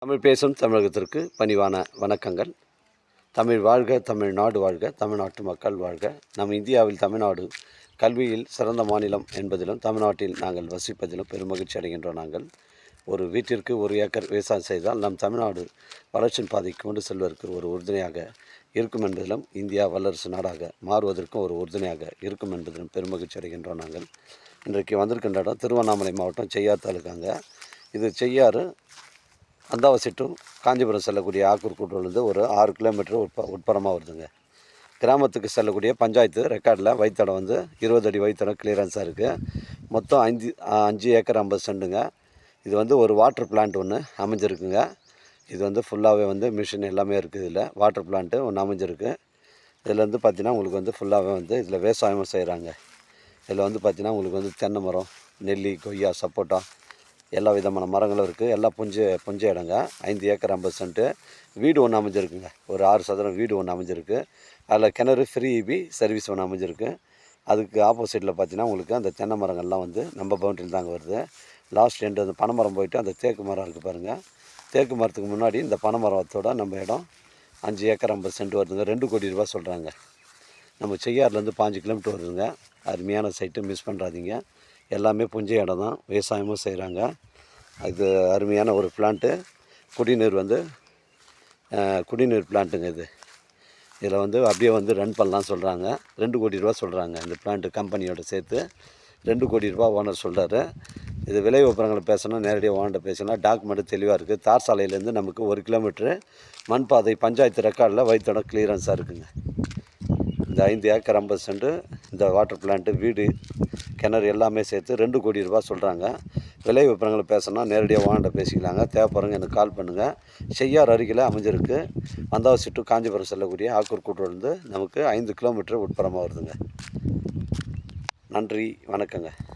தமிழ் பேசும் தமிழகத்திற்கு பணிவான வணக்கங்கள். தமிழ் வாழ்க, தமிழ்நாடு வாழ்க, தமிழ்நாட்டு மக்கள் வாழ்க. நம் இந்தியாவில் தமிழ்நாடு கல்வியில் சிறந்த மாநிலம் என்பதிலும் தமிழ்நாட்டில் நாங்கள் வசிப்பதிலும் பெருமகிழ்ச்சி அடைகின்றோம். நாங்கள் ஒரு வீட்டிற்கு 1 ஏக்கர் விவசாயம் செய்தால் நம் தமிழ்நாடு வளர்ச்சியின் பாதைக்கு கொண்டு செல்வதற்கு ஒரு உறுதுணையாக இருக்கும் என்பதிலும் இந்தியா வல்லரசு நாடாக மாறுவதற்கும் ஒரு உறுதுணையாக இருக்கும் என்பதிலும் பெருமகிழ்ச்சி அடைகின்றோம். நாங்கள் இன்றைக்கு வந்திருக்கின்ற இடம் திருவண்ணாமலை மாவட்டம் செய்யார் தாலுக்காங்க. இது செய்யாறு அந்தாவசி டு காஞ்சிபுரம் செல்லக்கூடிய ஆக்கூர் கூட்டுறவுலேருந்து ஒரு 6 கிலோமீட்டர் உட்புறமாக வருதுங்க. கிராமத்துக்கு செல்லக்கூடிய பஞ்சாயத்து ரெக்கார்டில் வழித்தடம் 20 அடி வழித்தடம் கிளியரன்ஸாக இருக்குது. மொத்தம் 5 ஏக்கர் 50 சென்ட்டுங்க. இது ஒரு வாட்டர் பிளான்ட் ஒன்று அமைஞ்சிருக்குங்க. இது ஃபுல்லாகவே மிஷின் எல்லாமே இருக்குது. இதில் வாட்டர் பிளான்ட்டு ஒன்று அமைஞ்சிருக்கு. இதில் பார்த்தீங்கன்னா உங்களுக்கு ஃபுல்லாகவே இதில் விவசாயமும் செய்கிறாங்க. இதில் பார்த்தீங்கன்னா உங்களுக்கு தென்னை மரம், நெல்லி, கொய்யா, சப்போட்டா எல்லா விதமான மரங்களும் இருக்குது. எல்லாம் புஞ்ச இடங்க. 5 ஏக்கர் 50 சென்ட்டு. வீடு ஒன்று அமைஞ்சிருக்குங்க. ஒரு 6 சதுரம் வீடு ஒன்று அமைஞ்சிருக்கு. அதில் கிணறு ஃப்ரீ இபி சர்வீஸ் ஒன்று அமைஞ்சிருக்கு. அதுக்கு ஆப்போசிட்டில் பார்த்தீங்கன்னா உங்களுக்கு அந்த தென்னை மரங்கள்லாம் நம்ம பவுண்டரியில் தாங்க வருது. லாஸ்ட் எண்டு அந்த பனை மரம் போயிட்டு அந்த தேக்கு மரம் இருக்குது பாருங்கள். தேக்கு மரத்துக்கு முன்னாடி இந்த பனை மரத்தோட நம்ம இடம் 5 ஏக்கர் 50 சென்ட் வருதுங்க. 2 கோடி ரூபா சொல்கிறாங்க. நம்ம செய்யாறுலேருந்து 5 கிலோமீட்டர் வருதுங்க. அருமையான சைட்டு, மிஸ் பண்ணுறாதீங்க. எல்லாமே புஞ்ச இடம் தான், விவசாயமும் செய்கிறாங்க. அது அருமையான ஒரு பிளான்ட்டு. குடிநீர் குடிநீர் பிளான்ட்டுங்க இது. இதில் அப்படியே ரன் பண்ணலாம் சொல்கிறாங்க. 2 கோடி ரூபா சொல்கிறாங்க இந்த பிளான்ட்டு கம்பெனியோட சேர்த்து. 2 கோடி ரூபா ஓனர் சொல்கிறாரு. இது விலை விவரங்களை பேசணும், நேரடியாக ஓனர்கிட்ட பேசணும். டாக்குமெண்ட்டு தெளிவாக இருக்குது. தார் சாலையிலேருந்து நமக்கு 1 கிலோமீட்ரு மண் பாதை பஞ்சாயத்து ரெக்கார்டில் வழித்தடம் கிளியரன்ஸாக இருக்குங்க. இந்த 5 ஏக்கர் 50 சென்ட்டு இந்த வாட்டர் பிளான்ட்டு, வீடு, கிணறு எல்லாமே சேர்த்து 2 கோடி ரூபா சொல்கிறாங்க. விலை விவரங்களை பேசணும்னா நேரடியாக ஓனர்கிட்ட பேசிக்கலாங்க. தேவைப்படுறவங்க எனக்கு கால் பண்ணுங்கள். செய்யார் அருகில் அமைஞ்சிருக்கு. அந்தாவசி டு காஞ்சிபுரம் செல்லக்கூடிய ஆக்கூர் கூட்டுறவுலேருந்து நமக்கு 5 கிலோமீட்டர் உட்புறமாக வருதுங்க. நன்றி, வணக்கங்க.